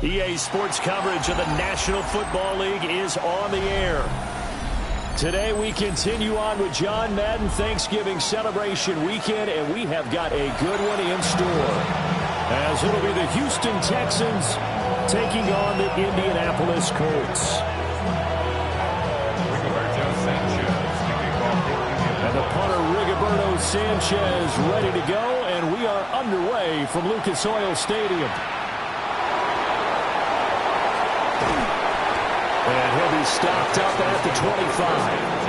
EA Sports coverage of the National Football League is on the air. Today we continue on with John Madden Thanksgiving celebration weekend, and we have got a good one in store. As it'll be the Houston Texans taking on the Indianapolis Colts. And the punter Rigoberto Sanchez ready to go, and we are underway from Lucas Oil Stadium. And he'll be stopped up at the 25.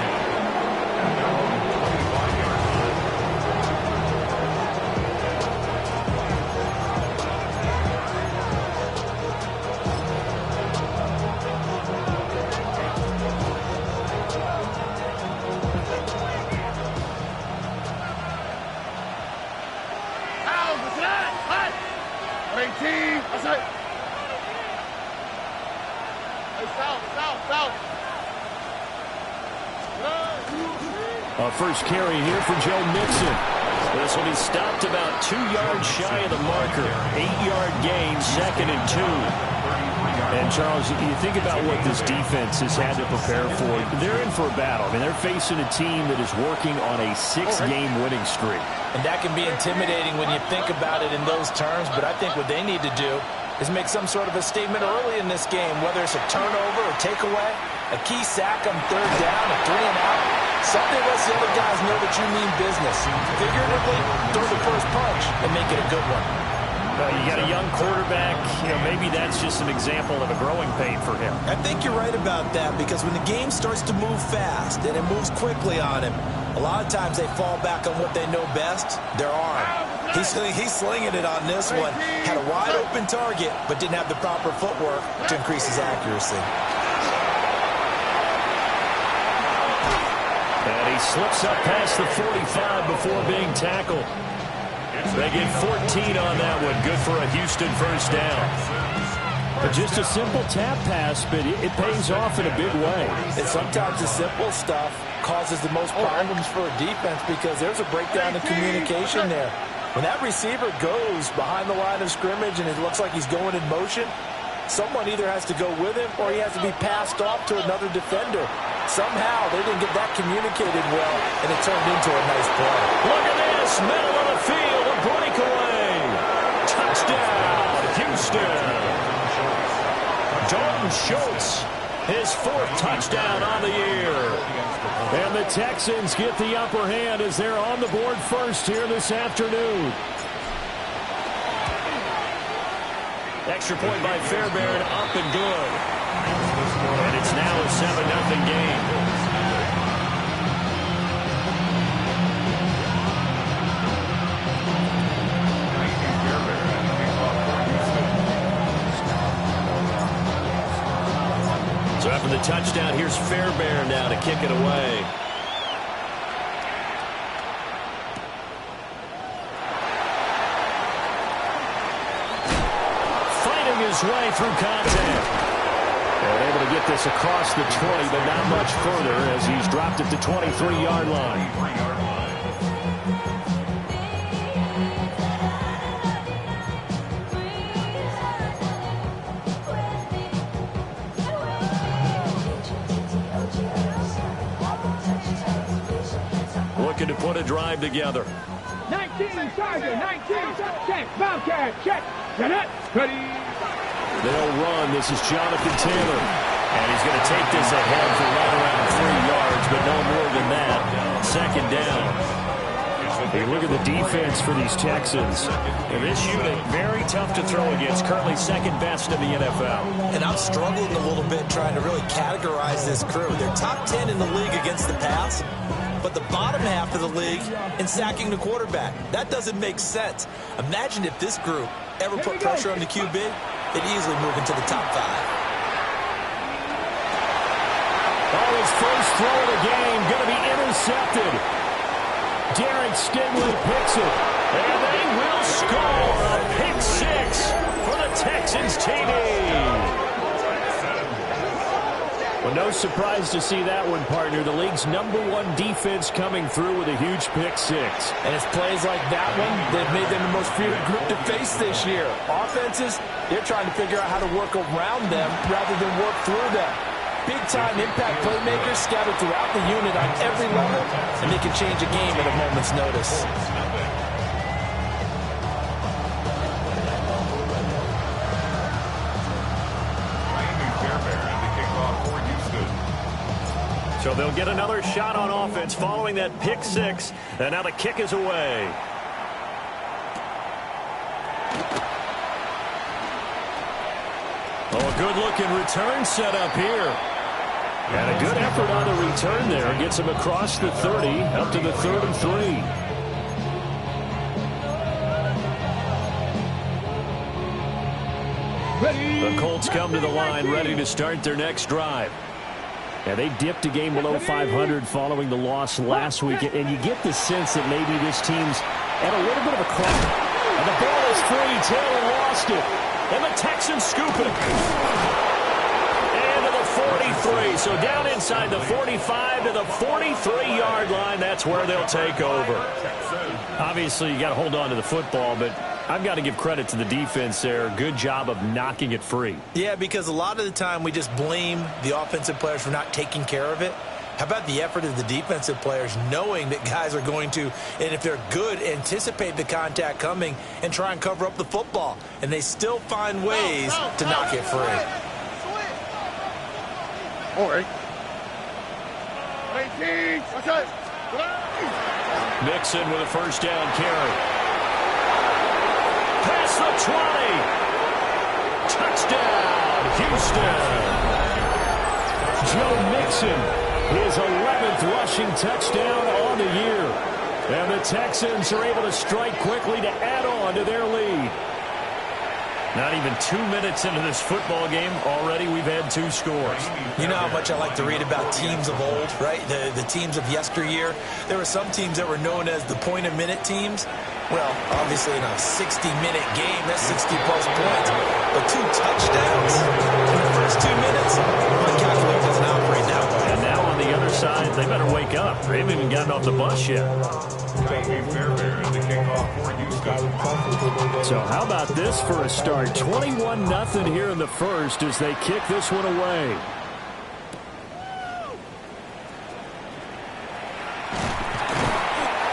First carry here for Joe Mixon. This will be stopped about 2 yards shy of the marker. 8-yard gain, 2nd and 2. And, Charles, you think about what this defense has had to prepare for. They're in for a battle. I mean, they're facing a team that is working on a 6-game winning streak. And that can be intimidating when you think about it in those terms. But I think what they need to do is make some sort of a statement early in this game, whether it's a turnover or takeaway, a key sack on 3rd down, a 3-and-out. Something lets the other guys know that you mean business. Figuratively, throw the first punch and make it a good one. You got a young quarterback. Maybe that's just an example of a growing pain for him. I think you're right about that, because when the game starts to move fast and it moves quickly on him, a lot of times they fall back on what they know best, their arm. He's slinging it on this one. Had a wide-open target, but didn't have the proper footwork to increase his accuracy. And he slips up past the 45 before being tackled. They get 14 on that one. Good for a Houston first down. But just a simple tap pass, but it pays off in a big way. And sometimes the simple stuff causes the most problems for a defense, because there's a breakdown in communication there. When that receiver goes behind the line of scrimmage and it looks like he's going in motion, someone either has to go with him or he has to be passed off to another defender. Somehow they didn't get that communicated well, and it turned into a nice play. Look at this, middle of the field, a breakaway. Touchdown, Houston. Jordan Schultz, his 4th touchdown on the year. And the Texans get the upper hand as they're on the board first here this afternoon. Extra point by Fairbairn, up and good. And it's now a 7-0 game. So after the touchdown, here's Fairbairn now to kick it away. His way through contact. And able to get this across the 20, but not much further as he's dropped at the 23-yard line. Looking to put a drive together. 19 Charger, 19 check, Bobcat, check, Janet, ready. They'll run. This is Jonathan Taylor. And he's going to take this ahead for right around 3 yards, but no more than that. 2nd down. Hey, look at the defense for these Texans. And this unit, very tough to throw against. Currently 2nd best in the NFL. And I'm struggling a little bit trying to really categorize this crew. They're top 10 in the league against the pass, but the bottom half of the league in sacking the quarterback. That doesn't make sense. Imagine if this group ever put pressure on the QB, they'd easily move into the top 5. Oh, his first throw of the game going to be intercepted. Derek Stingley picks it. And they will score a pick six for the Texans TD. Well, no surprise to see that one, partner. The league's #1 defense coming through with a huge pick six. And it's plays like that one that made them the most feared group to face this year. Offenses, they're trying to figure out how to work around them rather than work through them. Big-time impact playmakers scattered throughout the unit on every level, and they can change a game at a moment's notice. So they'll get another shot on offense following that pick six, and now the kick is away. Oh, a good-looking return set up here. And a good effort on the return there. Gets him across the 30, up to the 33. The Colts come to the line, ready to start their next drive. Yeah, they dipped a game below 500 following the loss last week, and you get the sense that maybe this team's at a little bit of a crack. And the ball is free. Taylor lost it. And the Texans scoop it. And to the 43. So down inside the 45 to the 43-yard line. That's where they'll take over. Obviously, you got to hold on to the football, but I've got to give credit to the defense there. Good job of knocking it free. Yeah, because a lot of the time we just blame the offensive players for not taking care of it. How about the effort of the defensive players knowing that guys are going to, and if they're good, anticipate the contact coming and try and cover up the football. And they still find ways to knock it free. All right. 18. Okay. Mixon with a first down carry. Past the 20. Touchdown, Houston. Joe Mixon, his 11th rushing touchdown on the year. And the Texans are able to strike quickly to add on to their lead. Not even 2 minutes into this football game, already we've had 2 scores. You know how much I like to read about teams of old, right? The teams of yesteryear. There were some teams that were known as the point-a-minute teams. Well, obviously in a 60-minute game, that's 60-plus points. But 2 touchdowns in the first 2 minutes, my calculator doesn't operate that way. And now on the other side, they better wake up. They haven't even gotten off the bus yet. So how about this for a start? 21-0 here in the first as they kick this one away.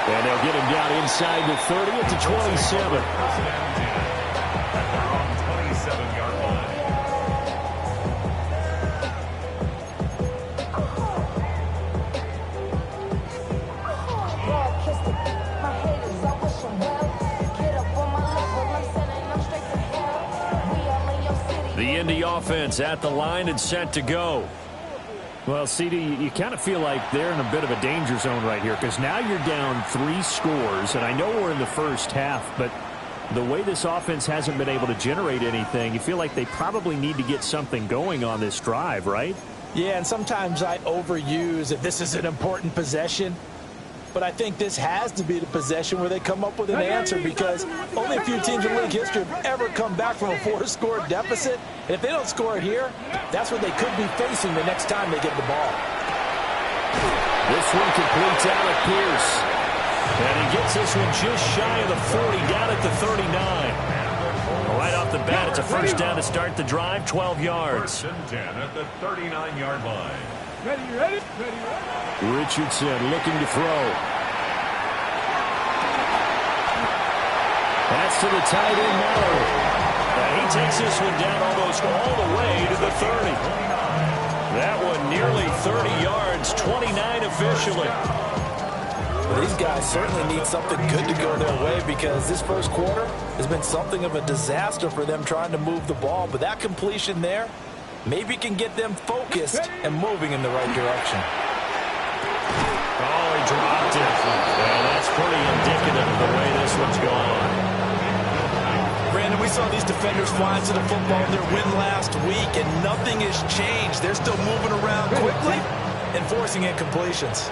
And they'll get him down inside the 30 at the 27. The Indy offense at the line and set to go. Well, CD, you kind of feel like they're in a bit of a danger zone right here because now you're down 3 scores, and I know we're in the first half, but the way this offense hasn't been able to generate anything, you feel like they probably need to get something going on this drive, right? Yeah, and sometimes I overuse that this is an important possession. But I think this has to be the possession where they come up with an answer because only a few teams in league history have ever come back from a 4-score deficit. And if they don't score here, that's what they could be facing the next time they get the ball. This one completes Alec Pierce. And he gets this one just shy of the 40, down at the 39. Right off the bat, it's a first down to start the drive, 12 yards. 10 at the 39-yard line. Ready? Richardson looking to throw. Pass to the tight end, Miller. And he takes this one down almost all the way to the 30. That one nearly 30 yards, 29 officially. Well, these guys certainly need something good to go their way because this first quarter has been something of a disaster for them trying to move the ball. But that completion there maybe can get them focused and moving in the right direction. Oh, he dropped it. And that's pretty indicative of the way this one's gone. Brandon, we saw these defenders flying to the football in their win last week, and nothing has changed. They're still moving around quickly, and forcing incompletions.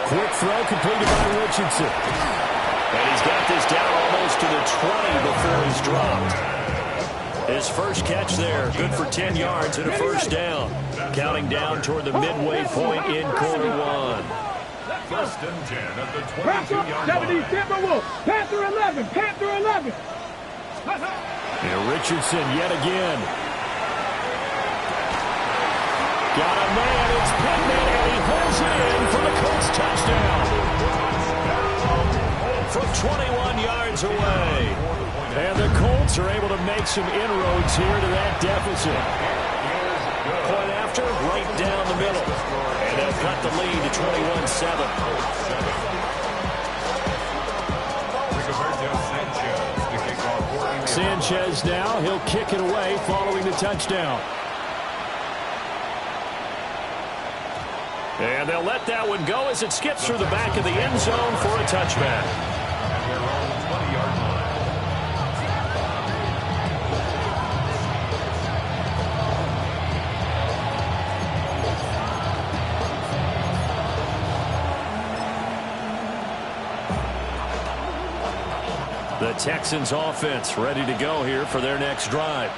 Quick throw completed by Richardson. And he's got this down almost to the 20 before he's dropped. His first catch there, good for 10 yards and a first down. Counting down toward the midway point in quarter one. First and 10 at the Panther 22-yard 70 line. Timberwolves. Panther 11. Panther 11. And Richardson yet again. Got a man, it's Pittman, and he pulls it in for the Colts touchdown. From 21 yards away. And the Colts are able to make some inroads here to that deficit. Point after, right down the middle. And they'll cut the lead to 21-7. Sanchez now, he'll kick it away following the touchdown. And they'll let that one go as it skips through the back of the end zone for a touchback. Their own 20-yard line. The Texans offense ready to go here for their next drive.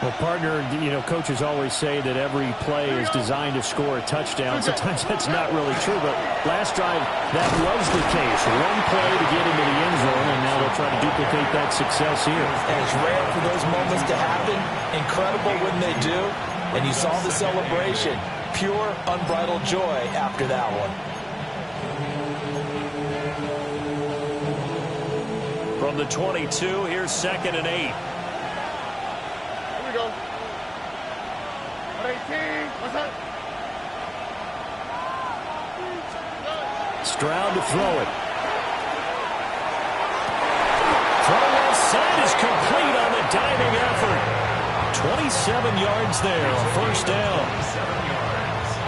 Well, partner, coaches always say that every play is designed to score a touchdown. Sometimes that's not really true, but last drive, that was the case. One play to get into the end zone, and now they'll try to duplicate that success here. And it's rare for those moments to happen. Incredible when they do. And you saw the celebration. Pure, unbridled joy after that one. From the 22, here's 2nd and 8. Go. 18. What's up? Stroud to throw it. Throw left side is complete on the diving effort. 27 yards there, a first down. 7 yards.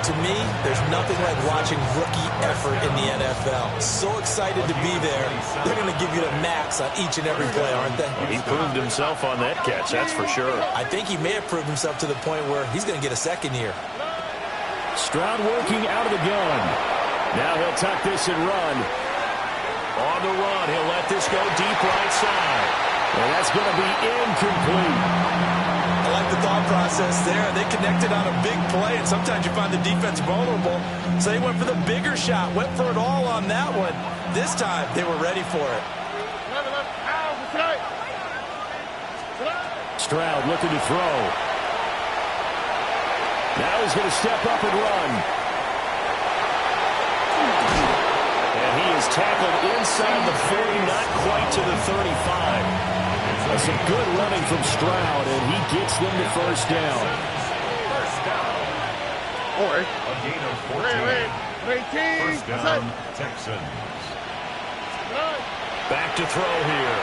To me, there's nothing like watching rookie effort in the NFL. So excited to be there. They're going to give you the max on each and every play, aren't they? He proved himself on that catch, that's for sure. I think he may have proved himself to the point where he's going to get a second year. Stroud working out of the gun. Now he'll tuck this and run. On the run, he'll let this go deep right side. And that's going to be incomplete. I like the thought process there. They connected on a big play, and sometimes you find the defense vulnerable. So they went for the bigger shot, went for it all on that one. This time, they were ready for it. Stroud looking to throw. Now he's going to step up and run. And he is tackled inside the 40, not quite to the 35. That's some good running from Stroud, and he gets them to first down. First down. A gain of 14. First down, Texans. Back to throw here.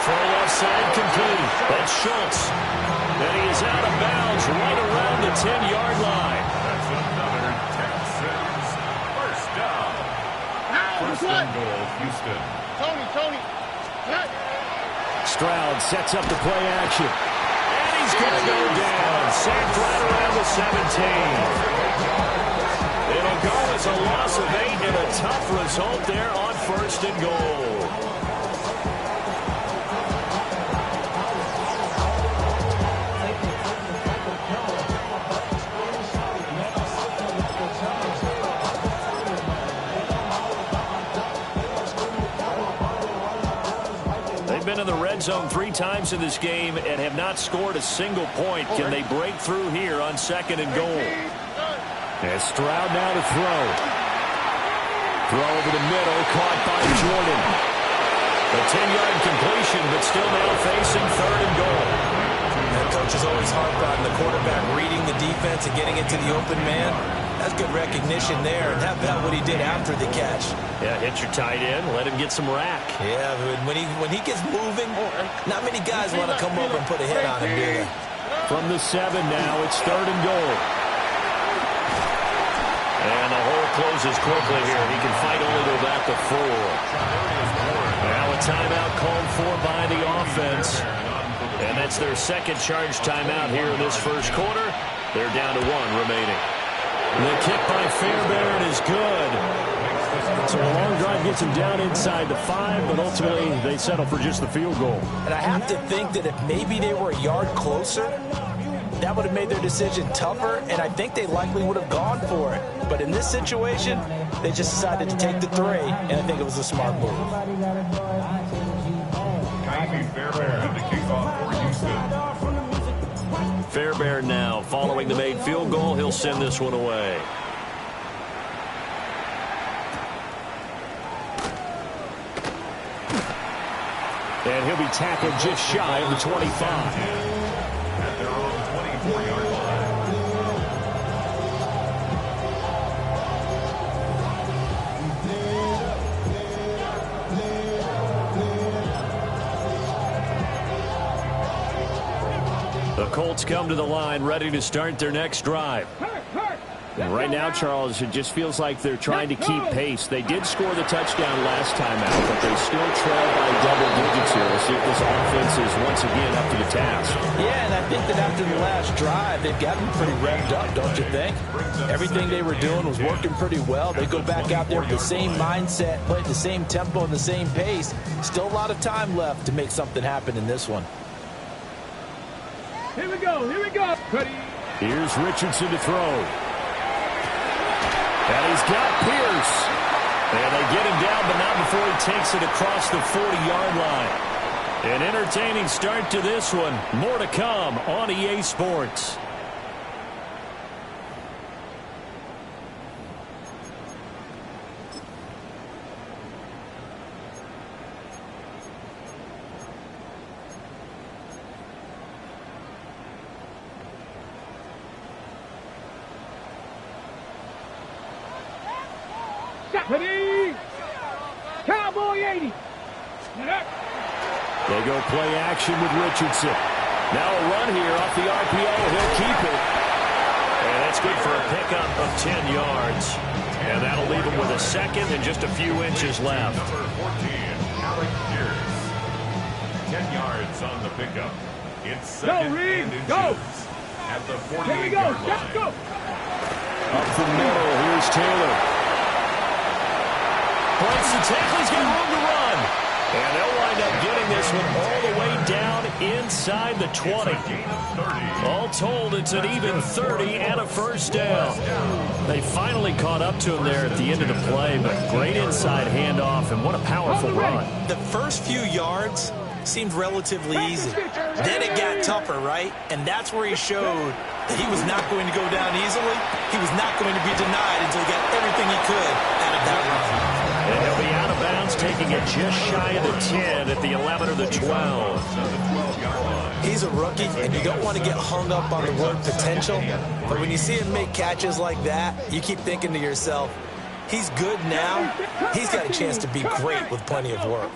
Throw left side complete. That's Schultz. And he is out of bounds right around the 10-yard line. That's another Texans first down. First and goal, Houston. Tony. Stroud sets up the play action. And he's going to go down. Sacked right around the 17. It'll go as a loss of 8 and a tough result there on first and goal. Been in the red zone 3 times in this game and have not scored a single point. Can they break through here on 2nd and goal? And Stroud now to throw. Throw over the middle, caught by Jordan. A 10-yard completion, but still now facing 3rd and goal. And coach is always harped on the quarterback reading the defense and getting it to the open man. That's good recognition there, and how about what he did after the catch? Yeah, hit your tight end, let him get some rack. Yeah, when he gets moving, not many guys want to come over and put a hit on him, do they? From the 7 now, it's 3rd and goal. And the hole closes quickly here. He can fight only to about the 4. Now a timeout called for by the offense. And that's their second charge timeout here in this first quarter. They're down to 1 remaining. The kick by Fairbairn is good. So a long drive gets them down inside the 5, but ultimately they settle for just the field goal. And I have to think that if maybe they were a yard closer, that would have made their decision tougher, and I think they likely would have gone for it. But in this situation, they just decided to take the 3, and I think it was a smart move. Ka'imi Fairbairn, the kickoff for Houston. Fairbairn now following the made field goal. He'll send this one away. And he'll be tackled just shy of the 25. At their own 24-yard line. The Colts come to the line ready to start their next drive. And right now, Charles, it just feels like they're trying to keep pace. They did score the touchdown last time out, but they still trail by double digits here. We'll see if this offense is once again up to the task. Yeah, and I think that after the last drive, they've gotten pretty revved up, don't you think? Everything they were doing was working pretty well. They go back out there with the same mindset, play at the same tempo and the same pace. Still a lot of time left to make something happen in this one. Here we go. Here we go. Here's Richardson to throw. And he's got Pierce. And they get him down, but not before he takes it across the 40-yard line. An entertaining start to this one. More to come on EA Sports. Ready? Cowboy 80. They go play action with Richardson. Now a run here off the RPO. He'll keep it. And that's good for a pickup of 10 yards. And that'll leave him with a second and just a few inches left. Number 14, Alec Pierce. 10 yards on the pickup. It's second Reed, and inches go. at the Here we go. 48-yard Let's go. line. Up the middle, here's Taylor. Breaks the tackle, he's got room to run. And they'll wind up getting this one all the way down inside the 20. All told, it's an even 30 and a first down. They finally caught up to him there at the end of the play, but great inside handoff, and what a powerful run. The first few yards seemed relatively easy. Then it got tougher, right? And that's where he showed that he was not going to go down easily. He was not going to be denied until he got everything he could out of that run. And he'll be out of bounds, taking it just shy of the 10 at the 11 or the 12. He's a rookie, and you don't want to get hung up on the word potential. But when you see him make catches like that, you keep thinking to yourself, he's good now. He's got a chance to be great with plenty of work.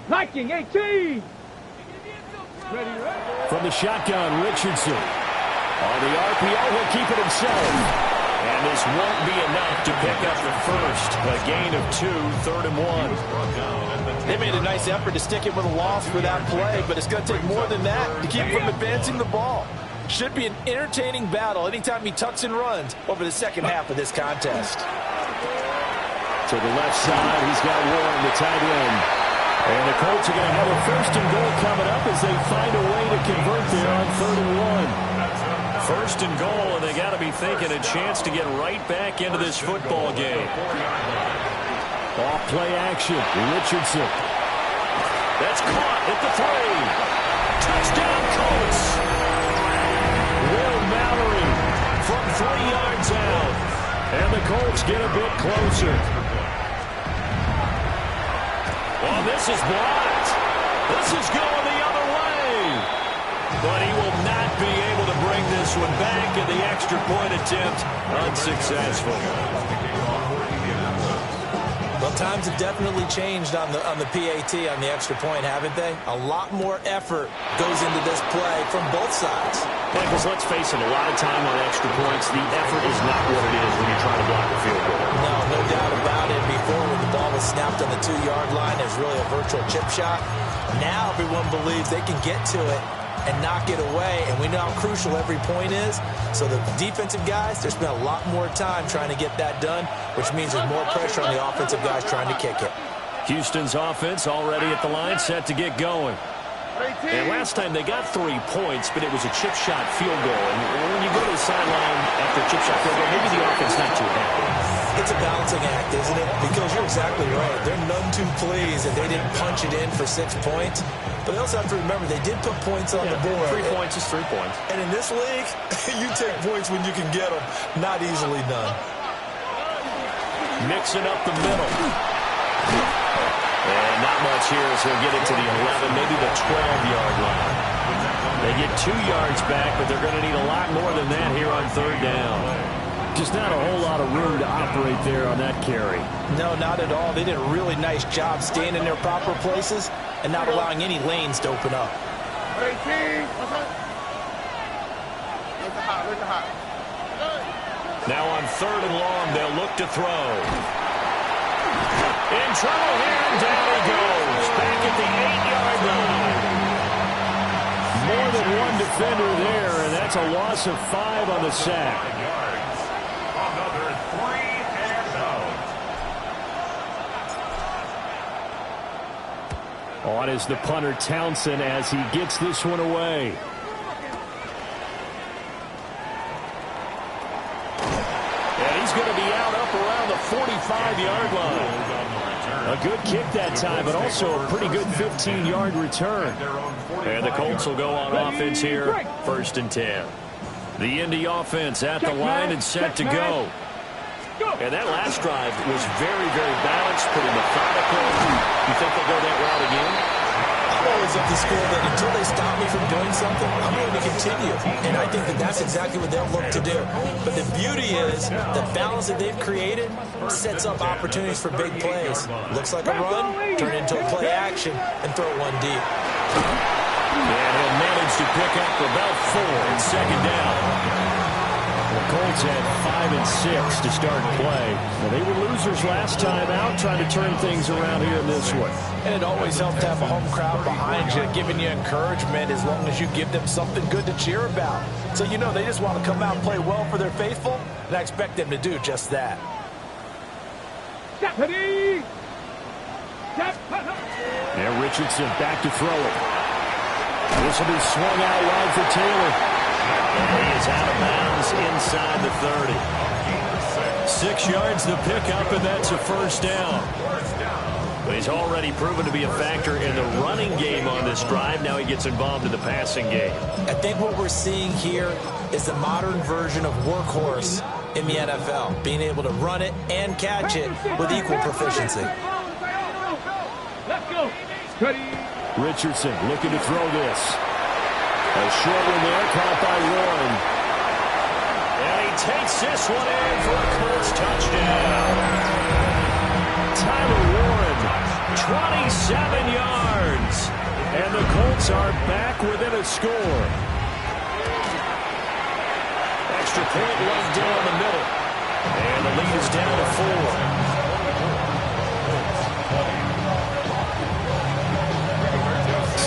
Liking 18. From the shotgun, Richardson. On the RPO, he'll keep it himself. And this won't be enough to pick up the first. A gain of 2, 3rd and 1. They made a nice effort to stick him with a loss for that play, but it's going to take more than that to keep him from advancing the ball. Should be an entertaining battle anytime he tucks and runs over the second half of this contest. To the left side, he's got Warren, the tight end. And the Colts are going to have a 1st and goal coming up as they find a way to convert there on 3rd and 1. 1st and goal, and they got to be thinking a chance to get right back into this football game. Off play action, Richardson. That's caught at the 3. Touchdown, Colts. Will Mallory from 3 yards out. And the Colts get a bit closer. Oh, this is blocked. This is going the other way. But he will not be able to bring this one back, and the extra point attempt unsuccessful. Well, times have definitely changed on the PAT, on the extra point, haven't they? A lot more effort goes into this play from both sides. Michaels, let's face it, a lot of time on extra points, the effort is not what it is when you're trying to block a field goal. No doubt about it. Before, when the ball was snapped on the 2-yard line. It was really a virtual chip shot. Now everyone believes they can get to it and knock it away, and we know how crucial every point is. So the defensive guys, they spent a lot more time trying to get that done, which means there's more pressure on the offensive guys trying to kick it. Houston's offense already at the line, set to get going. And last time they got 3 points, but it was a chip shot field goal. And when you go to the sideline after a chip shot field goal, maybe the offense not too happy. It's a balancing act, isn't it? Because you're exactly right. They're none too pleased that they didn't punch it in for 6 points. But they also have to remember they did put points on the board. 3 points is 3 points. And in this league, you take points when you can get them. Not easily done. Mixing up the middle. And not much here as he'll get it to the 11, maybe the 12-yard line. They get 2 yards back, but they're going to need a lot more than that here on 3rd down. Just not a whole lot of room to operate there on that carry. No, not at all. They did a really nice job staying in their proper places and not allowing any lanes to open up. Now on 3rd and long, they'll look to throw. In trouble here, and down he goes. Back at the 8-yard line. More than one defender there, and that's a loss of 5 on the sack. Another 3 and out. On is the punter Townsend as he gets this one away. And he's going to be out up around the 45-yard line. A good kick that time, but also a pretty good 15-yard return. And the Colts will go on offense here, 1st and 10. The Indy offense at the line and set to go. And that last drive was very, very balanced, pretty methodical. You think they'll go that route again? I'm always of the school that until they stop me from doing something, I'm going to continue. And I think that that's exactly what they'll look to do. But the beauty is the balance that they've created sets up opportunities for big plays. Looks like a run, turn it into a play action, and throw one deep. And he'll manage to pick up about 4 in 2nd down. The Colts had 5 and 6 to start play. Well, they were losers last time out, trying to turn things around here in this one. And it always helps to have a home crowd behind you, giving you encouragement as long as you give them something good to cheer about. So you know they just want to come out and play well for their faithful, and I expect them to do just that. And Richardson back to throw it. This will be swung out wide for Taylor. He is out of bounds inside the 30. 6 yards the pickup, and that's a 1st down. But he's already proven to be a factor in the running game on this drive. Now he gets involved in the passing game. I think what we're seeing here is the modern version of workhorse in the NFL, being able to run it and catch it with equal proficiency. Let's go. Richardson looking to throw this. A short one there, caught by Warren. And he takes this one in for a Colts touchdown. Tyler Warren, 27 yards. And the Colts are back within a score. Extra point left down the middle. And the lead is down to 4.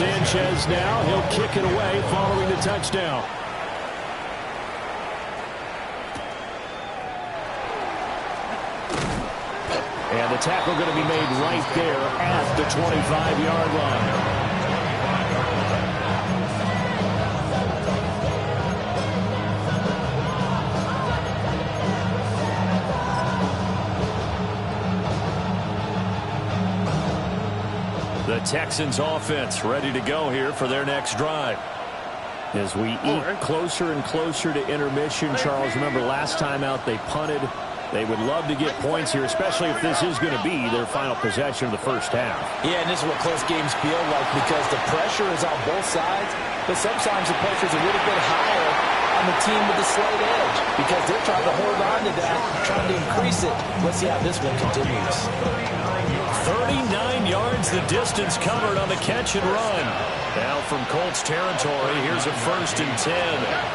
Sanchez now, he'll kick it away following the touchdown. And the tackle going to be made right there at the 25-yard line. The Texans offense ready to go here for their next drive. As we eat closer and closer to intermission, Charles, remember last time out they punted. They would love to get points here, especially if this is going to be their final possession of the first half. Yeah, and this is what close games feel like because the pressure is on both sides, but sometimes the pressure is a little bit higher on the team with the slight edge because they're trying to hold on to that, trying to increase it. Let's see how this one continues. 39 yards the distance covered on the catch and run. Now from Colts territory, here's a 1st and 10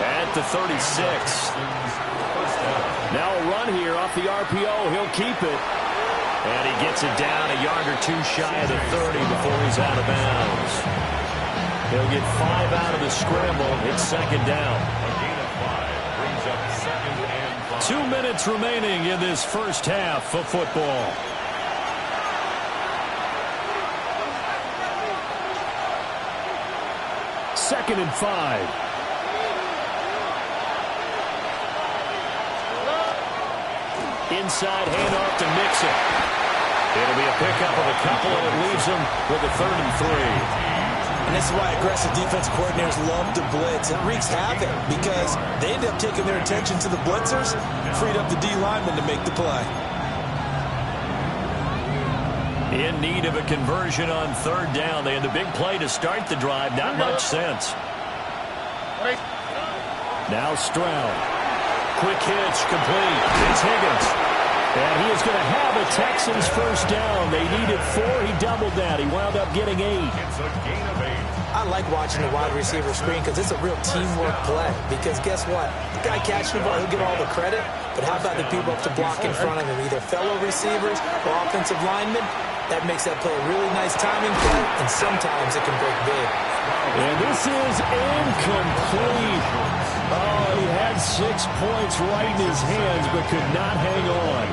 at the 36. Now a run here off the RPO. He'll keep it. And he gets it down a yard or two shy of the 30 before he's out of bounds. He'll get 5 out of the scramble. It's second down. A gain of 5 brings up second and 5. 2 minutes remaining in this first half of football. Second and 5. Inside handoff to Mixon. It'll be a pickup of a couple, and it leaves him with a 3rd and 3. And this is why aggressive defense coordinators love to blitz. It wreaks havoc because they end up taking their attention to the blitzers, freed up the D lineman to make the play. In need of a conversion on 3rd down. They had the big play to start the drive. Not much sense. Now Stroud. Quick hitch, complete. It's Higgins. And he is going to have a Texans first down. They needed 4. He doubled that. He wound up getting 8. It's a gain of 8. I like watching the wide receiver screen because it's a real teamwork play. Because guess what? The guy catching the ball, he'll get all the credit. But how about the people up to block in front of him, either fellow receivers or offensive linemen? That makes that play a really nice timing play, and sometimes it can break big. And this is incomplete. Oh, he had 6 points right in his hands, but could not hang on.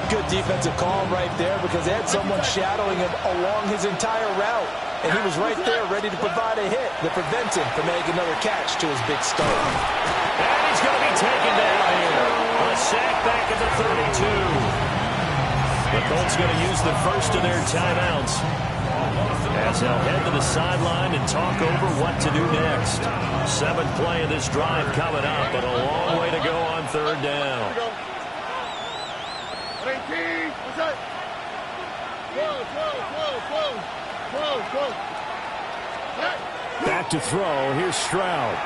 Good defensive call right there because they had someone shadowing him along his entire route. And he was right there ready to provide a hit that prevents him from making another catch to his big start. And he's going to be taken down here. A sack back at the 32. The Colts going to use the first of their timeouts as they'll head to the sideline and talk over what to do next. 7th play of this drive coming up, but a long way to go on 3rd down. Back to throw. Here's Stroud.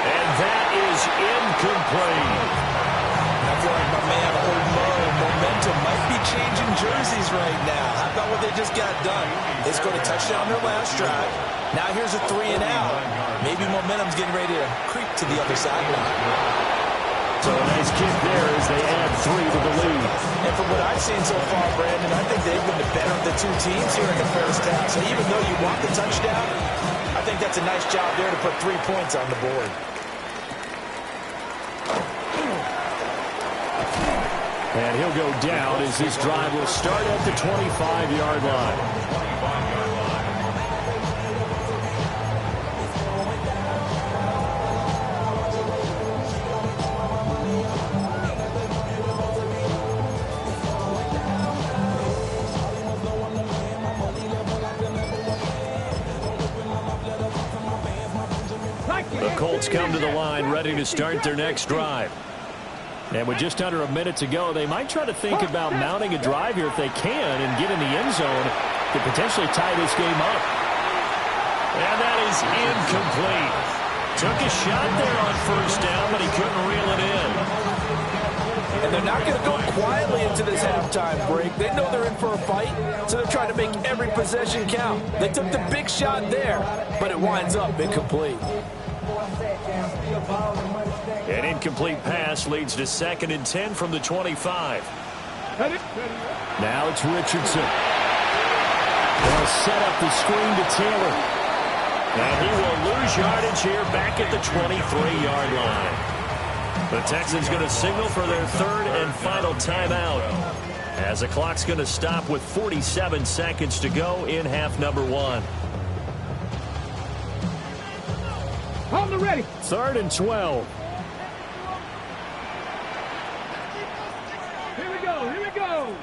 And that is incomplete. I feel like my man, Old Mo, momentum might be changing jerseys right now. How about what they just got done? They scored a touchdown their last drive. Now here's a 3 and out. Maybe momentum's getting ready to creep to the other sideline. So a nice kick there as they add 3 to the lead. And from what I've seen so far, Brandon, I think they've been the better of the two teams here in the first half. So even though you want the touchdown, I think that's a nice job there to put 3 points on the board. And he'll go down as this drive will start at the 25-yard line. The Colts come to the line ready to start their next drive. And with just under a minute to go, they might try to think about mounting a drive here if they can and get in the end zone to potentially tie this game up. And that is incomplete. Took a shot there on 1st down, but he couldn't reel it in. And they're not going to go quietly into this halftime break. They know they're in for a fight, so they're trying to make every possession count. They took the big shot there, but it winds up incomplete. An incomplete pass leads to 2nd and 10 from the 25. Now it's Richardson. They'll set up the screen to Taylor. And he will lose yardage here back at the 23-yard line. The Texans going to signal for their 3rd and final timeout as the clock's going to stop with 47 seconds to go in half number 1. On the ready. 3rd and 12. Here we go. Here we go.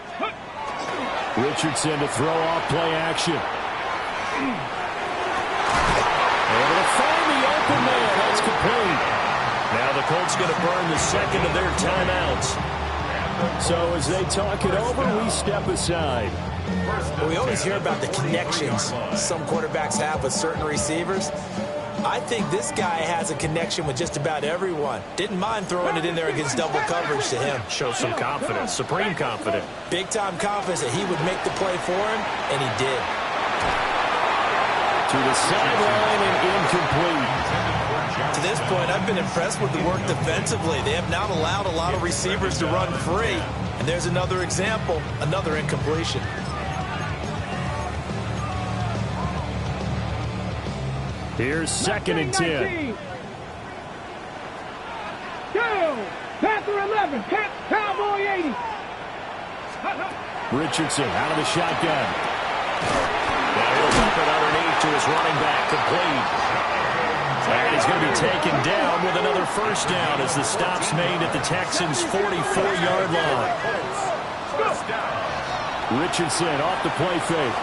Richardson to throw off play action. Able to find the open man. That's complete. Now the Colts going to burn the 2nd of their timeouts. So as they talk it over, we step aside. Well, we always hear about the connections some quarterbacks have with certain receivers. I think this guy has a connection with just about everyone. Didn't mind throwing it in there against double coverage to him. Shows some confidence, supreme confidence. Big-time confidence that he would make the play for him, and he did. To the sideline and incomplete. To this point, I've been impressed with the work defensively. They have not allowed a lot of receivers to run free. And there's another example, another incompletion. Here's 2nd and 10. Go! Panther 11, Cowboy 80. Richardson out of the shotgun. Now he'll dump it underneath to his running back, complete. And he's going to be taken down with another first down as the stop's made at the Texans' 44-yard line. Richardson off the play fake.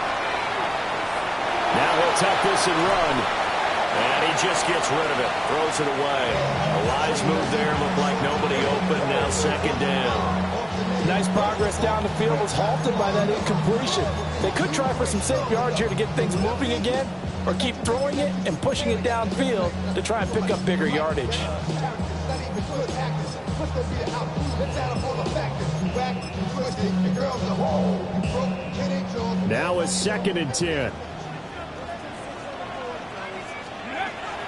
Now he'll tuck this and run. And he just gets rid of it, throws it away. A wise move there, looked like nobody open, now 2nd down. Nice progress down the field was halted by that incompletion. They could try for some safe yards here to get things moving again, or keep throwing it and pushing it downfield to try and pick up bigger yardage. Now a 2nd and 10.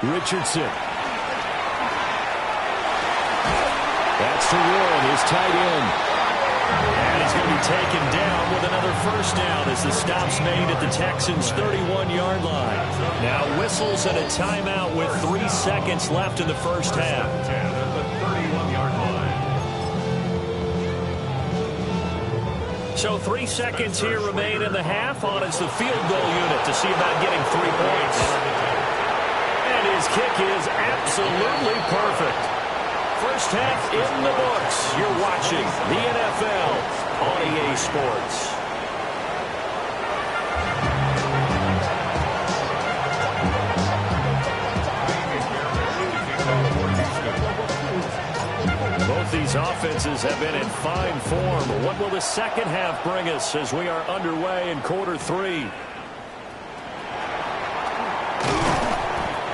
Richardson. That's to Warren, his tight end. And he's going to be taken down with another first down as the stop's made at the Texans' 31-yard line. Now whistles and a timeout with 3 seconds left in the first half. At the 31-yard line. So 3 seconds here remain in the half. On it's the field goal unit to see about getting 3 points. And his kick is absolutely perfect. First half in the books. You're watching the NFL on EA Sports. Both these offenses have been in fine form. What will the second half bring us as we are underway in quarter 3?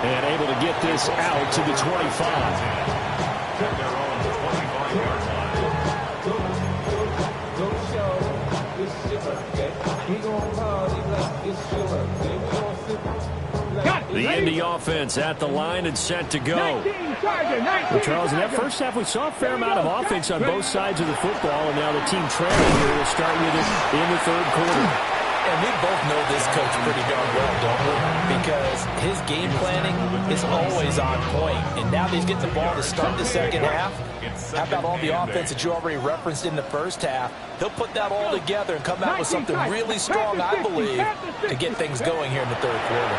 And able to get this out to the 25. At their own 25-yard line. The Indy offense at the line and set to go. Well, Charles, in that first half, we saw a fair amount of offense on both sides of the football, and now the team trailing here will start with it in the 3rd quarter. And we both know this coach pretty darn well, don't we? Because his game planning is always on point. And now that he's getting the ball to start the second half, how about all the offense that you already referenced in the first half? He'll put that all together and come out with something really strong, I believe, to get things going here in the 3rd quarter.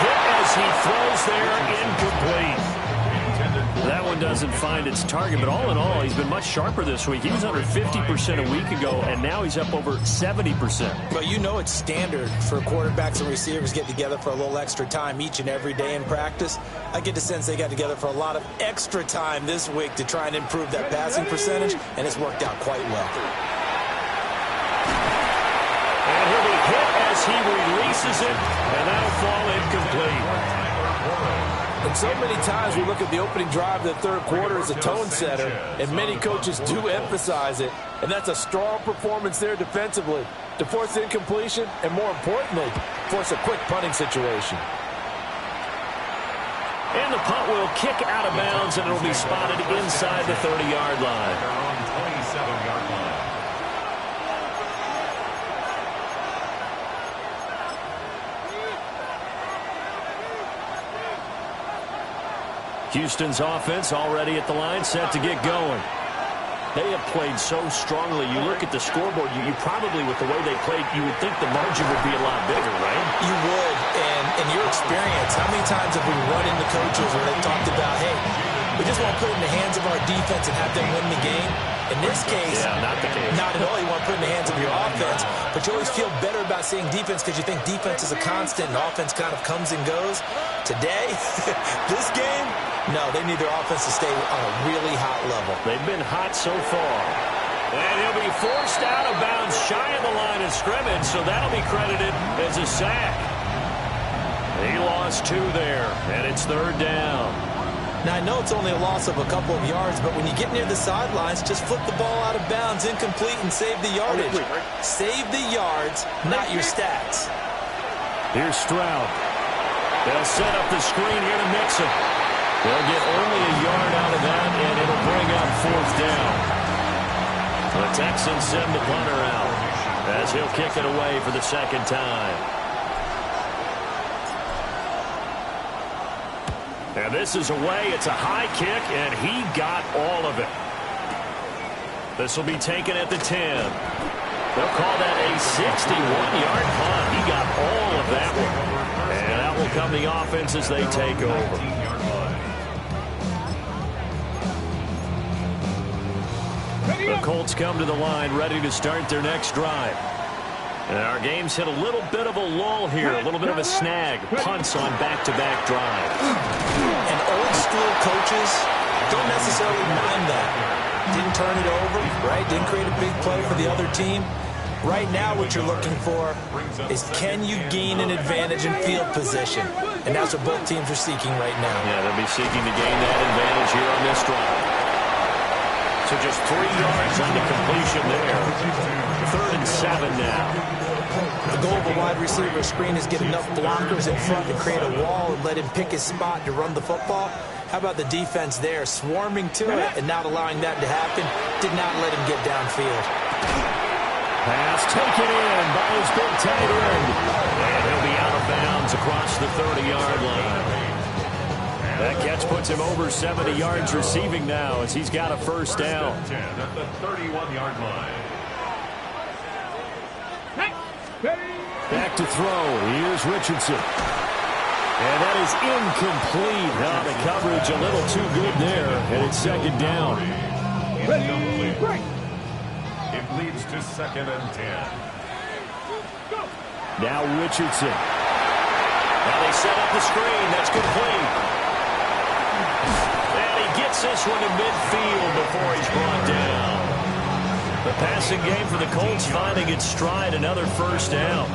Hit as he throws there, incomplete. That one doesn't find its target, but all in all, he's been much sharper this week. He was under 50% a week ago, and now he's up over 70%. But you know it's standard for quarterbacks and receivers get together for a little extra time each and every day in practice. I get the sense they got together for a lot of extra time this week to try and improve that passing percentage, and it's worked out quite well. And he'll be hit as he releases it, and that'll fall incomplete. And so many times we look at the opening drive of the 3rd quarter as a tone setter, and many coaches do emphasize it, and that's a strong performance there defensively to force incompletion and, more importantly, force a quick punting situation. And the punt will kick out of bounds, and it'll be spotted inside the 30-yard line. Their own 27-yard line. Houston's offense already at the line, set to get going. They have played so strongly. You look at the scoreboard, you probably, with the way they played, you would think the margin would be a lot bigger, right? You would, and in your experience, how many times have we run into coaches where they talked about, hey, we just want to put it in the hands of our defense and have them win the game? In this case, not the case. Not at all. You want to put it in the hands of your offense, but you always feel better about seeing defense because you think defense is a constant and offense kind of comes and goes. Today, this game, no, they need their offense to stay on a really hot level. They've been hot so far. And he'll be forced out of bounds shy of the line of scrimmage, so that'll be credited as a sack. He lost 2 there, and it's 3rd down. Now, I know it's only a loss of a couple of yards, but when you get near the sidelines, just flip the ball out of bounds, incomplete, and save the yardage. Save the yards, not your stats. Here's Stroud. They'll set up the screen here to Mixon. They'll get only a yard out of that, and it'll bring up 4th down. The Texans send the punter out as he'll kick it away for the 2nd time. And this is away. It's a high kick, and he got all of it. This will be taken at the 10. They'll call that a 61-yard punt. He got all of that one. And out will come the offense as they take over. The Colts come to the line, ready to start their next drive. And our game's hit a little bit of a lull here, a little bit of a snag. Punts on back-to-back drives. And old-school coaches don't necessarily mind that. Didn't turn it over, right? Didn't create a big play for the other team. Right now what you're looking for is, can you gain an advantage in field position? And that's what both teams are seeking right now. Yeah, they'll be seeking to gain that advantage here on this drive. So just 3 yards on the completion there. 3rd and 7 now. The goal of a wide receiver screen is get enough blockers in front to create a wall and let him pick his spot to run the football. How about the defense there, swarming to it and not allowing that to happen? Did not let him get downfield. Pass taken in by his big tight end. And he'll be out of bounds across the 30-yard line. That catch puts him over 70 yards receiving now as he's got a 1st down. At the 31-yard line. Back to throw. Here's Richardson. And that is incomplete. Now the coverage a little too good there, and it's 2nd down. Incomplete. It leads to 2nd and 10. Now Richardson. Now they set up the screen. That's complete. And he gets this one to midfield before he's brought down. The passing game for the Colts finding its stride, another 1st down.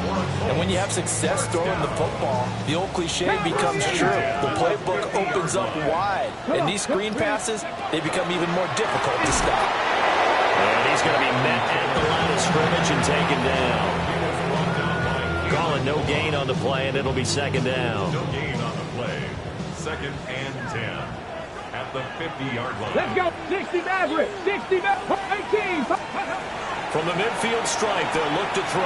And when you have success throwing the football, the old cliche becomes true. The playbook opens up wide. And these screen passes, they become even more difficult to stop. And he's going to be met at the line of scrimmage and taken down. Calling no gain on the play, and it'll be 2nd down. No gain on the play. 2nd and 10. At the 50-yard line. Let's go. 60 Maverick. 60 Maverick. 18. From the midfield stripe, they'll look to throw.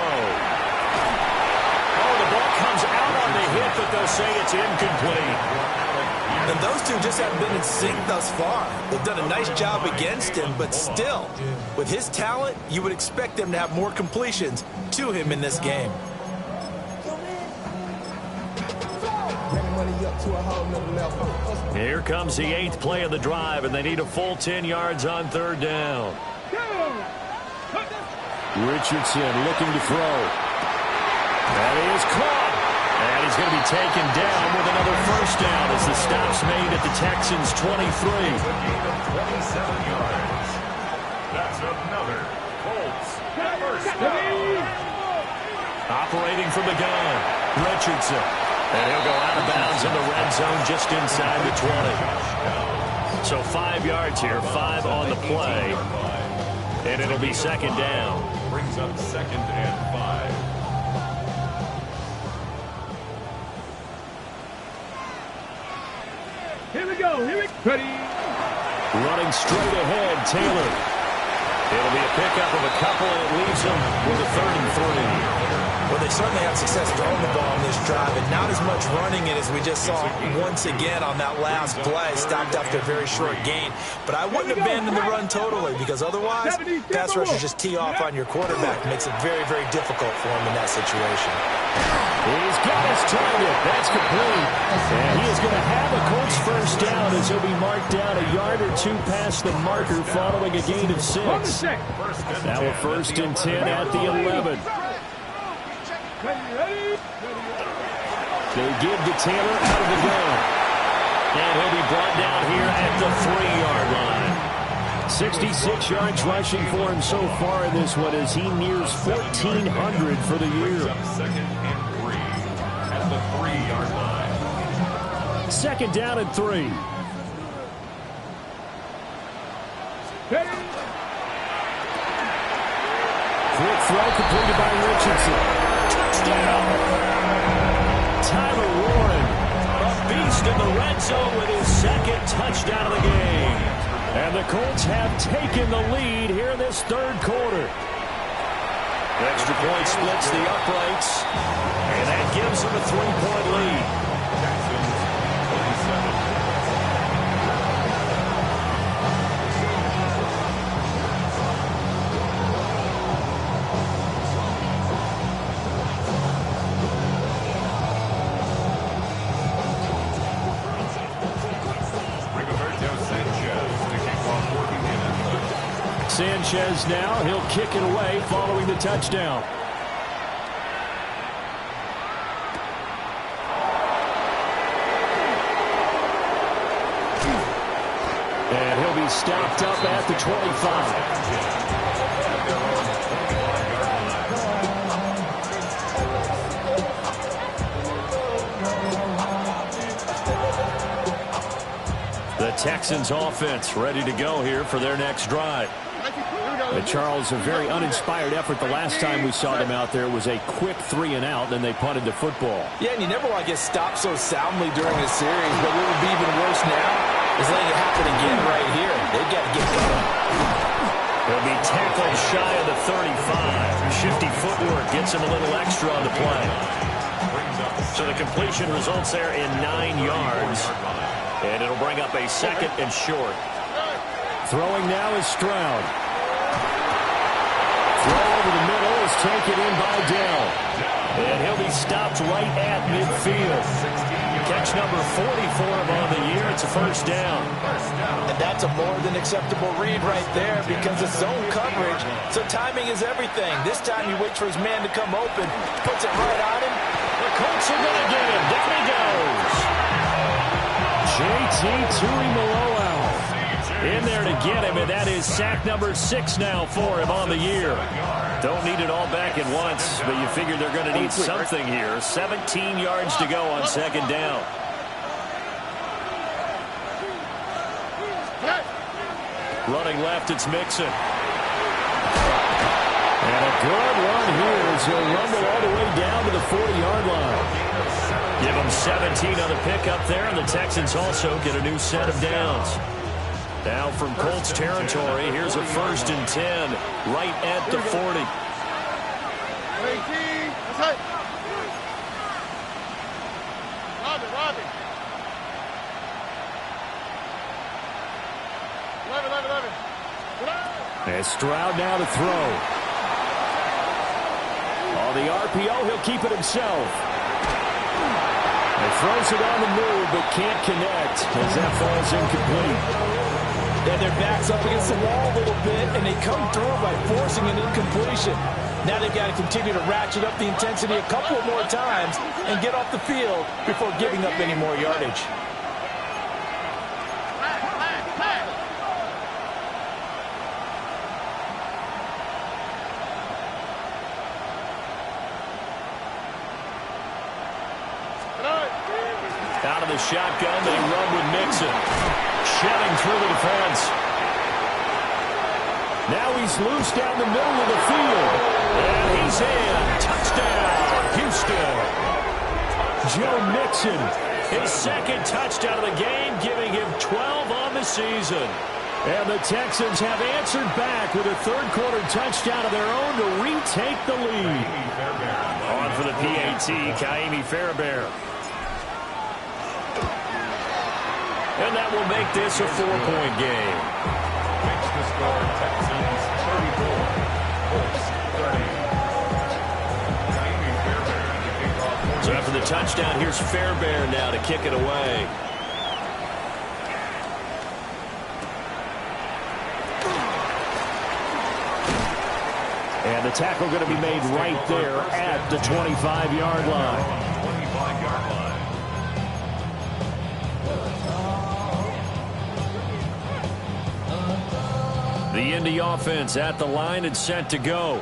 Oh, the ball comes out on the hit, but they'll say it's incomplete. And those two just haven't been in sync thus far. They've done a nice job against him, but still, with his talent, you would expect them to have more completions to him in this game. Here comes the 8th play of the drive, and they need a full 10 yards on 3rd down. Richardson looking to throw. That is caught. And he's going to be taken down with another 1st down as the stop's made at the Texans' 23. 27 yards. That's another Colts 1st down. Operating from the gun, Richardson. And he'll go out of bounds in the red zone just inside the 20. So 5 yards here, 5 on the play. And it'll be 2nd down. Brings up 2nd and 5. Here we go. Here we go. Ready. Running straight ahead, Taylor. It'll be a pickup of a couple, and it leaves him with a 3rd and 3. Well, they certainly had success throwing the ball on this drive, and not as much running it as we just saw once again on that last play, stopped after a very short gain. But I wouldn't abandon the run totally, because otherwise, pass rushers just tee off on your quarterback. It makes it very, very difficult for him in that situation. He's got his target. That's complete. And he is going to have a Colts 1st down as he'll be marked down a yard or 2 past the marker following a gain of 6. Now a 1st and 10 at the 11. They give to Taylor out of the gun. And he'll be brought down here at the 3-yard line. 66 yards rushing for him so far in this one as he nears 1,400 for the year. 2nd and 3 at the 3-yard line. 2nd down and 3. Quick throw completed by Richardson. Touchdown. Tyler Warren in the red zone with his second touchdown of the game. And the Colts have taken the lead here in this third quarter. The extra point splits the uprights, and that gives them a 3-point lead. Sanchez now, he'll kick it away following the touchdown. And he'll be stopped up at the 25. The Texans offense ready to go here for their next drive. Charles, a very uninspired effort the last time we saw them out there. Was a quick 3-and-out, then they punted the football. Yeah, and you never want to get stopped so soundly during a series, but what would be even worse now is letting it happen again right here. They've got to get going. He'll be tackled shy of the 35. Shifty footwork gets him a little extra on the play. So the completion results there in 9 yards, and it'll bring up a second and short. Throwing now is Stroud. Throw over the middle is taken in by Dell. And he'll be stopped right at midfield. Catch number 40 for him on the year. It's a first down. And that's a more than acceptable read right there because it's zone coverage, so timing is everything. This time he waits for his man to come open, puts it right on him. The Colts are going to get him. Down he goes. J.T. Tuimoloau in there to get him, and that is sack number 6 now for him on the year. Don't need it all back at once, but you figure they're going to need something here. 17 yards to go on second down. Running left, it's Mixon. And a good one here as he'll rumble all the way down to the 40-yard line. Give him 17 on the pickup there, and the Texans also get a new set of downs. Now from Colts territory, here's a 1st and 10 right at the 40. And Stroud now to throw. On the RPO, he'll keep it himself. He throws it on the move, but can't connect as that falls incomplete. And their back's up against the wall a little bit, and they come through by forcing an incompletion. Now they've got to continue to ratchet up the intensity a couple more times and get off the field before giving up any more yardage. Out of the shotgun, they run with Mixon. Shedding through the defense. Now he's loose down the middle of the field. And he's in. Touchdown, Houston. Joe Mixon, his second touchdown of the game, giving him 12 on the season. And the Texans have answered back with a third-quarter touchdown of their own to retake the lead. On for the PAT, Ka'imi Fairbairn. And that will make this a 4-point game. Makes the score Texans 34, Colts 30. So after the touchdown, here's Fairbairn now to kick it away. And the tackle going to be made right there at the 25-yard line. 25-yard line. The Indy offense at the line and set to go.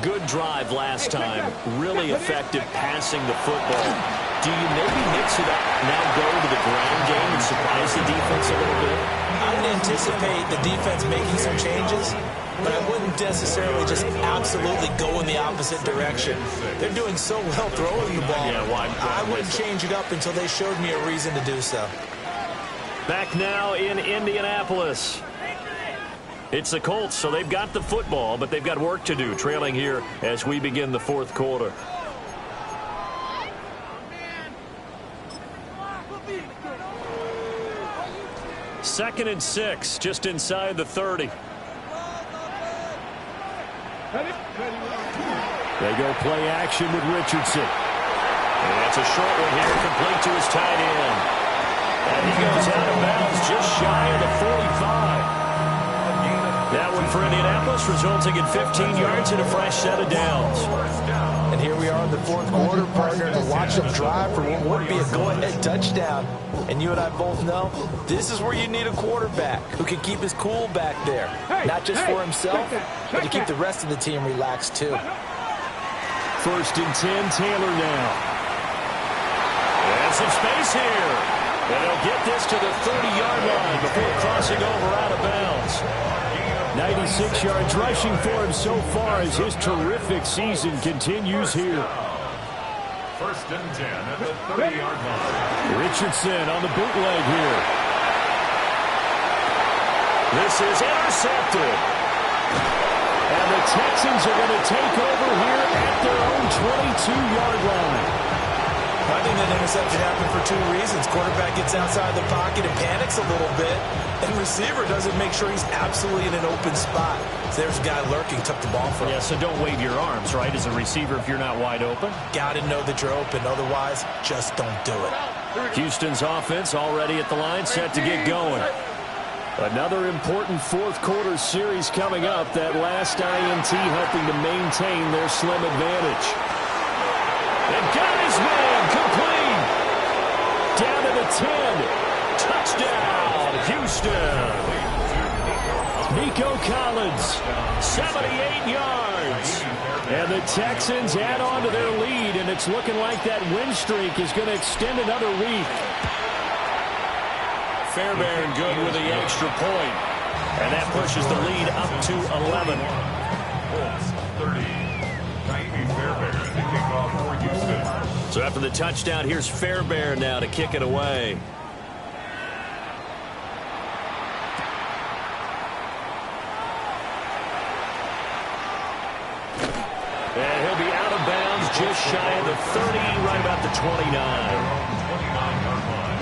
Good drive last time. Really effective passing the football. Do you maybe mix it up, now go to the ground game and surprise the defense a little bit? I would anticipate the defense making some changes, but I wouldn't necessarily just absolutely go in the opposite direction. They're doing so well throwing the ball. I wouldn't change it up until they showed me a reason to do so. Back now in Indianapolis. It's the Colts, so they've got the football, but they've got work to do, trailing here as we begin the fourth quarter. Second and 6, just inside the 30. They go play action with Richardson. And that's a short one here, complete to his tight end. And he goes out of bounds just shy of the 45. That one for Indianapolis, resulting in 15 yards and a fresh set of downs. And here we are in the fourth quarter, partner, to watch them drive for what would be a go-ahead touchdown. And you and I both know this is where you need a quarterback who can keep his cool back there. Not just for himself, but to keep the rest of the team relaxed, too. First and 10, Taylor now. And some space here. And they'll get this to the 30-yard line before crossing over out of bounds. 96 yards rushing for him so far as his terrific season continues here. First and 10 at the 30-yard line. Richardson on the bootleg here. This is intercepted. And the Texans are going to take over here at their own 22-yard line. I think that interception happened for two reasons. Quarterback gets outside the pocket and panics a little bit, and receiver doesn't make sure he's absolutely in an open spot. So there's a guy lurking, took the ball from him. Yeah, so don't wave your arms, right, as a receiver if you're not wide open. Got to know that you're open. Otherwise, just don't do it. Houston's offense already at the line, set to get going. Another important fourth quarter series coming up. That last INT helping to maintain their slim advantage. And got his man complete. Down to the 10. Touchdown, Houston. Nico Collins, 78 yards. And the Texans add on to their lead, and it's looking like that win streak is going to extend another week. Fairbairn good with the extra point. And that pushes the lead up to 11. 30. Navy Fairbairn to kick off for Houston. So after the touchdown, here's Fairbairn now to kick it away. And he'll be out of bounds just shy of the 30, right about the 29. 29-yard line.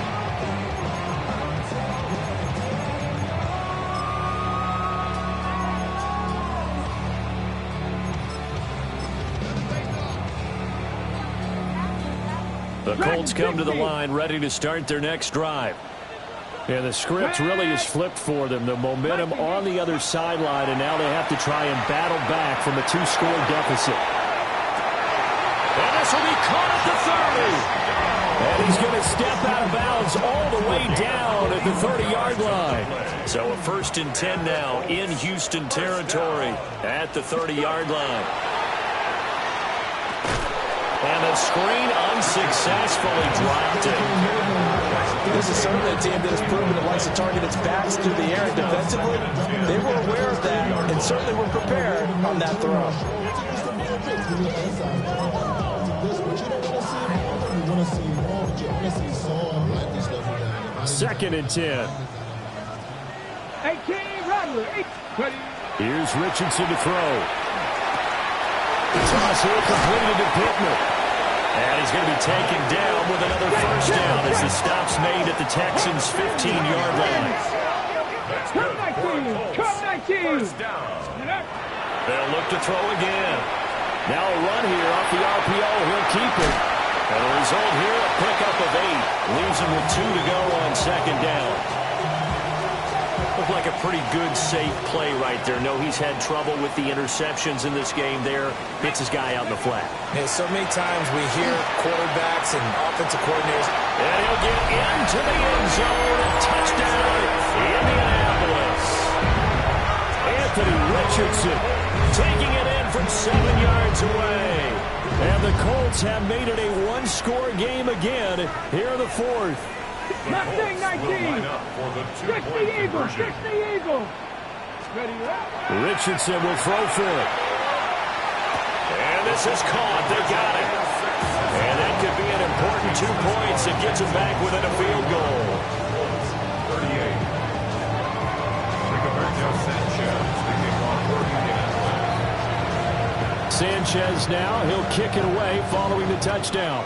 The Colts come to the line, ready to start their next drive. And the script really is flipped for them. The momentum on the other sideline, and now they have to try and battle back from a two-score deficit. And this will be caught at the 30. And he's going to step out of bounds all the way down at the 30-yard line. So a first and 10 now in Houston territory at the 30-yard line. And the screen unsuccessfully dropped it. This is certainly a team that has proven it likes to target its backs through the air, and defensively, they were aware of that and certainly were prepared on that throw. Second and 10. 18, Rattler, 20. Here's Richardson to throw. Toss here completed to Pittman. And he's going to be taken down with another first down as the stop's made at the Texans' 15-yard line. Come 19. First down. They'll look to throw again. Now a run here off the RPO. He'll keep it. And the result here, a pickup of 8. Leaves him with 2 to go on second down. Looked like a pretty good, safe play right there. No, he's had trouble with the interceptions in this game there. Hits his guy out in the flat. Yeah, so many times we hear quarterbacks and offensive coordinators. And he'll get into the end zone. A touchdown, Indianapolis. Anthony Richardson taking it in from 7 yards away. And the Colts have made it a one-score game again here in the fourth. Mustang 19. For the 6 two-point the Eagle. conversion. 6 the Eagle. Ready, Richardson will throw for it. And this is caught. They got it. And that could be an important 2 points that gets them back within a field goal. 38. Rigoberto Sanchez taking on Sanchez now, he'll kick it away following the touchdown.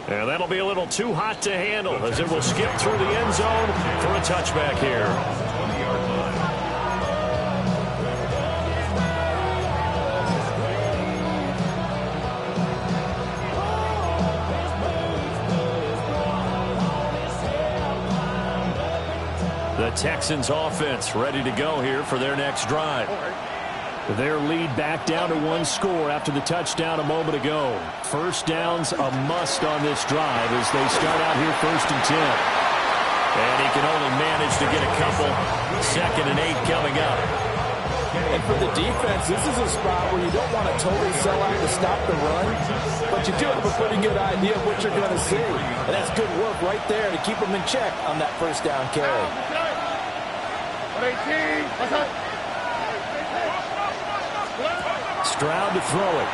And that'll be a little too hot to handle as it will skip through the end zone for a touchback here. 20-yard line. The Texans offense ready to go here for their next drive. Their lead back down to 1 score after the touchdown a moment ago. First down's a must on this drive as they start out here 1st and 10. And he can only manage to get a couple. 2nd and 8 coming up. And for the defense, this is a spot where you don't want to totally sell out to stop the run, but you do have a pretty good idea of what you're going to see. And that's good work right there to keep them in check on that first down carry. 18. Stroud to throw it.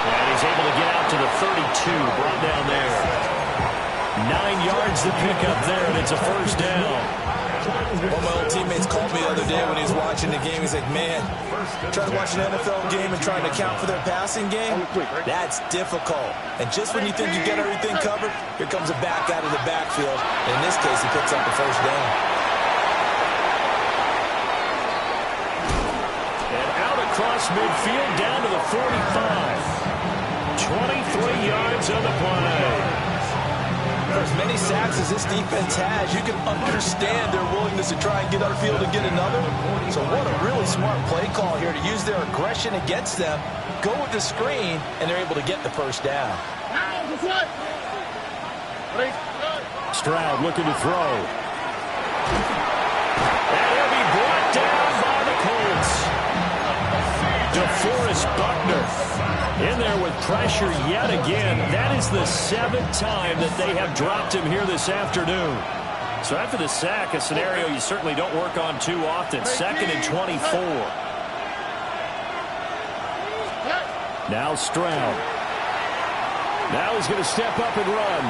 And he's able to get out to the 32, brought down there. 9 yards to pick up there, and it's a first down. One of my old teammates called me the other day when he was watching the game. He's like, man, trying to watch an NFL game and trying to account for their passing game, that's difficult. And just when you think you get everything covered, here comes a back out of the backfield. And in this case, he picks up the first down. And out across midfield down to the 45. 23 yards on the play. For as many sacks as this defense has, you can understand their willingness to try and get upfield and get another. So what a really smart play call here to use their aggression against them, go with the screen, and they're able to get the first down. Stroud looking to throw. And he'll be brought down by the Colts. DeForest Buckner in there with pressure yet again. That is the 7th time that they have dropped him here this afternoon. So after the sack, a scenario you certainly don't work on too often. 2nd and 24. Now Stroud. Now he's going to step up and run.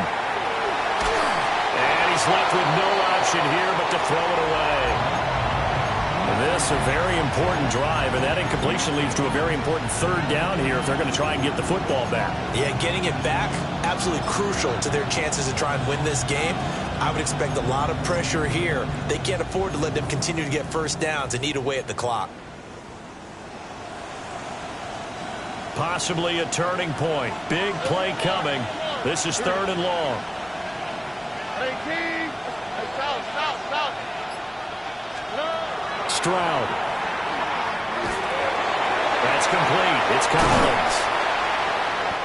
And he's left with no option here but to throw it away. This a very important drive, and that incompletion leads to a very important 3rd down here if they're going to try and get the football back. Yeah, getting it back, absolutely crucial to their chances to try and win this game. I would expect a lot of pressure here. They can't afford to let them continue to get first downs and eat away at the clock. Possibly a turning point. Big play coming. This is 3rd and long. 18. South. Stroud. That's complete. It's Collins.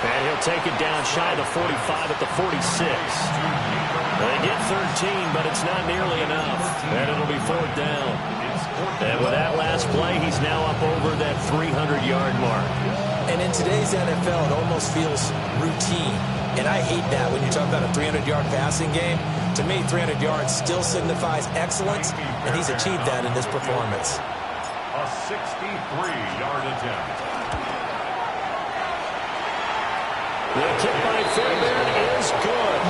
And he'll take it down shy of the 45 at the 46. They get 13, but it's not nearly enough. And it'll be 4th down. And with that last play, he's now up over that 300-yard mark. And in today's NFL, it almost feels routine. And I hate that when you talk about a 300-yard passing game. To me, 300 yards still signifies excellence, and he's achieved that in this performance. A 63-yard attempt. The kick by Fairbairn is good.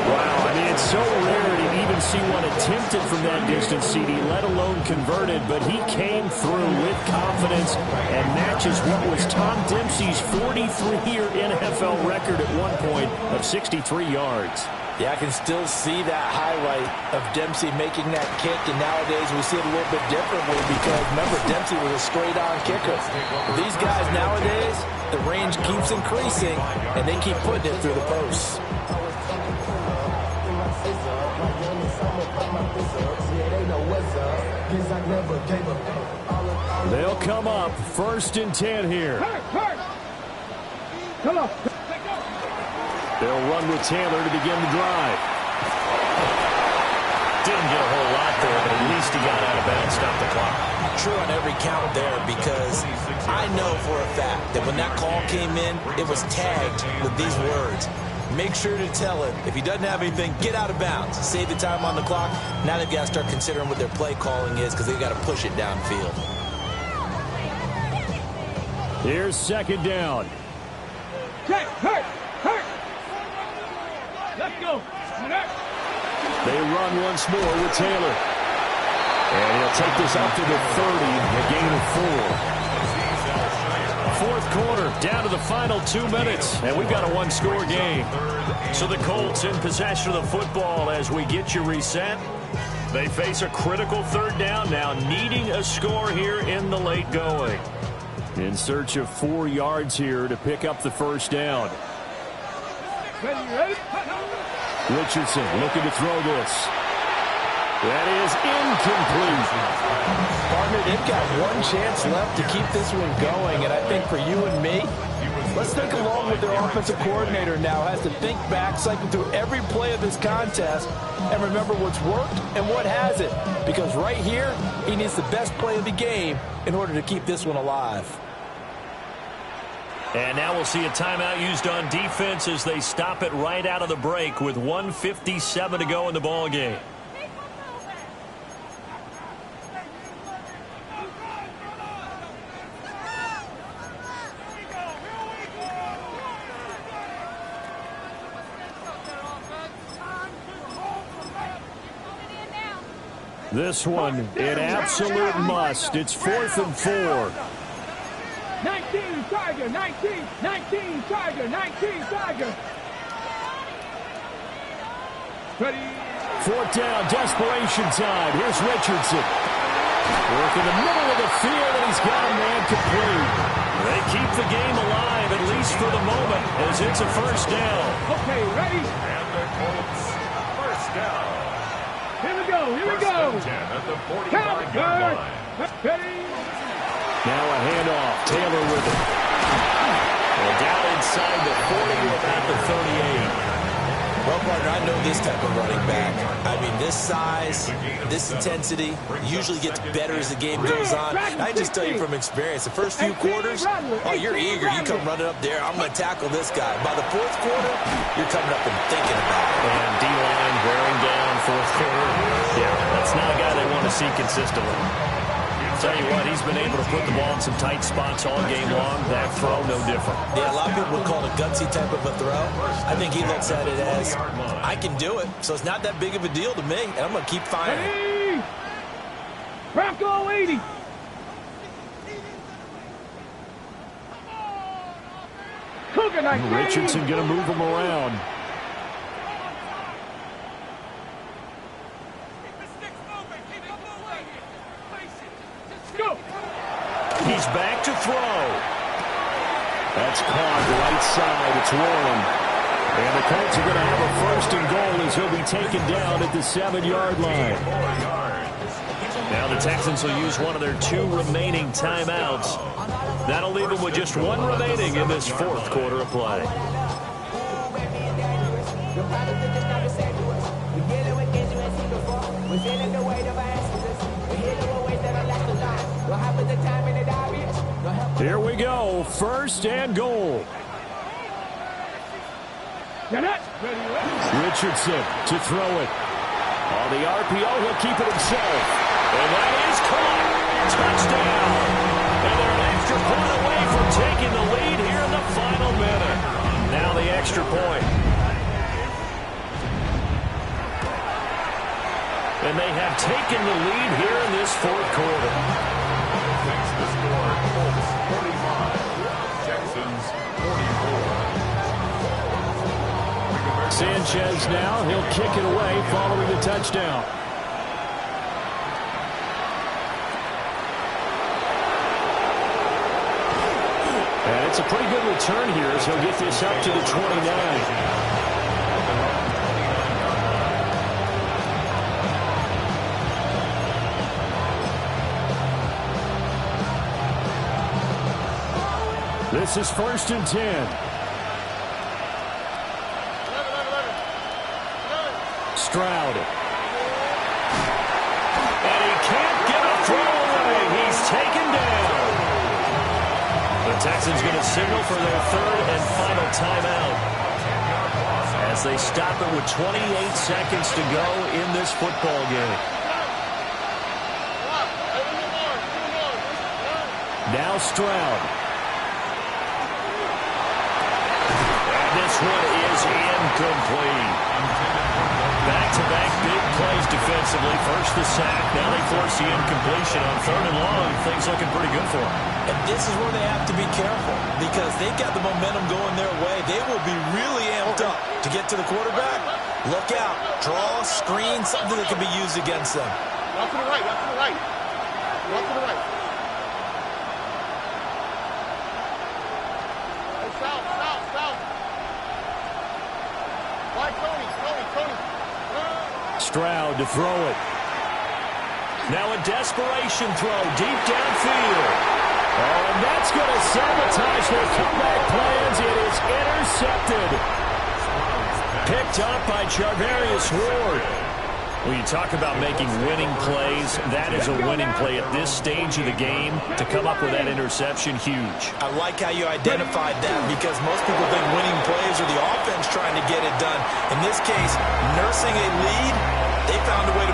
Wow, I mean, it's so rare to even see one attempted from that distance, CD, let alone converted, but he came through with confidence and matches what was Tom Dempsey's 43-year NFL record at one point of 63 yards. Yeah, I can still see that highlight of Dempsey making that kick, and nowadays we see it a little bit differently because, remember, Dempsey was a straight-on kicker. These guys nowadays, the range keeps increasing, and they keep putting it through the posts. They'll come up 1st and 10 here. Come on. They'll run with Taylor to begin the drive. Didn't get a whole lot there, but at least he got out of bounds, stopped the clock. True on every count there, because I know for a fact that when that call came in, it was tagged with these words. Make sure to tell him, if he doesn't have anything, get out of bounds. Save the time on the clock. Now they've got to start considering what their play calling is, because they've got to push it downfield. Here's second down. Hurt. Let's go. They run once more with Taylor. And he'll take this up to the 30, a gain of 4. Fourth quarter, down to the final 2 minutes, and we've got a one-score game. So the Colts in possession of the football as we get you reset. They face a critical third down now, needing a score here in the late going. In search of 4 yards here to pick up the first down. Ready? Richardson looking to throw this. That is incomplete. Partner, they've got one chance left to keep this one going, and I think for you and me, let's think along with their offensive coordinator now. Has to think back, cycle through every play of this contest, and remember what's worked and what hasn't. Because right here, he needs the best play of the game in order to keep this one alive. And now we'll see a timeout used on defense as they stop it right out of the break with 1:57 to go in the ball game. This one, an absolute must. It's 4th and 4. 19 Tiger, 19 Tiger, 19 Tiger. Ready? 4th down, desperation time. Here's Richardson. Work in the middle of the field, and he's got a man complete. They keep the game alive, at least for the moment, as it's a first down. Okay, ready? And the Colts, first down. Here we go. First and 10 at the 45-yard line. Ready? Now a handoff. Taylor with it. And down inside the 40 to about the 38. Well, partner, I know this type of running back. I mean, this size, this intensity usually gets better as the game goes on. I just tell you from experience, the first few quarters, oh, you're eager. You come running up there. I'm going to tackle this guy. By the fourth quarter, you're coming up and thinking about it. And D-line wearing down fourth quarter. Yeah, that's not a guy they want to see consistently. Tell you what, he's been able to put the ball in some tight spots all game long. That throw, no different. Yeah, a lot of people would call it a gutsy type of a throw. I think he looks at it as, I can do it, so it's not that big of a deal to me, and I'm going to keep firing. Ready? Bronco 80. Cougar 19. Richardson going to move him around. He's back to throw. That's caught right side. It's Warren. And the Colts are going to have a first and goal as he'll be taken down at the 7-yard line. Now the Texans will use one of their 2 remaining timeouts. That'll leave them with just 1 remaining in this fourth quarter of play. Here we go. First and goal. Richardson to throw it. On the RPO, he'll keep it himself. And that is caught. Touchdown. And they're an extra point away from taking the lead here in the final minute. Now the extra point. And they have taken the lead here in this fourth quarter. Makes the score Colts 45, Texans 44. Sanchez now, he'll kick it away following the touchdown. And it's a pretty good return here as he'll get this up to the 29. This is first and 10. Stroud. throwaway. He's taken down. The Texans going to signal for their third and final timeout as they stop it with 28 seconds to go in this football game. Now Stroud. And this one is incomplete. Back-to-back big plays defensively. First the sack. Now they force the incompletion on third and long. Things looking pretty good for them. And this is where they have to be careful because they've got the momentum going their way. They will be really amped up to get to the quarterback. Look out. Draw, screen, something that can be used against them. Walk to the right. Walk to the right. Walk to the right. South. Why, Tony. Stroud to throw it. Now a desperation throw deep downfield. Oh, and that's going to sabotage their comeback plans. It is intercepted. Picked up by Charvarius Ward. When you talk about making winning plays, that is a winning play at this stage of the game. To come up with that interception, huge. I like how you identified that because most people think winning plays are the offense trying to get it done. In this case, nursing a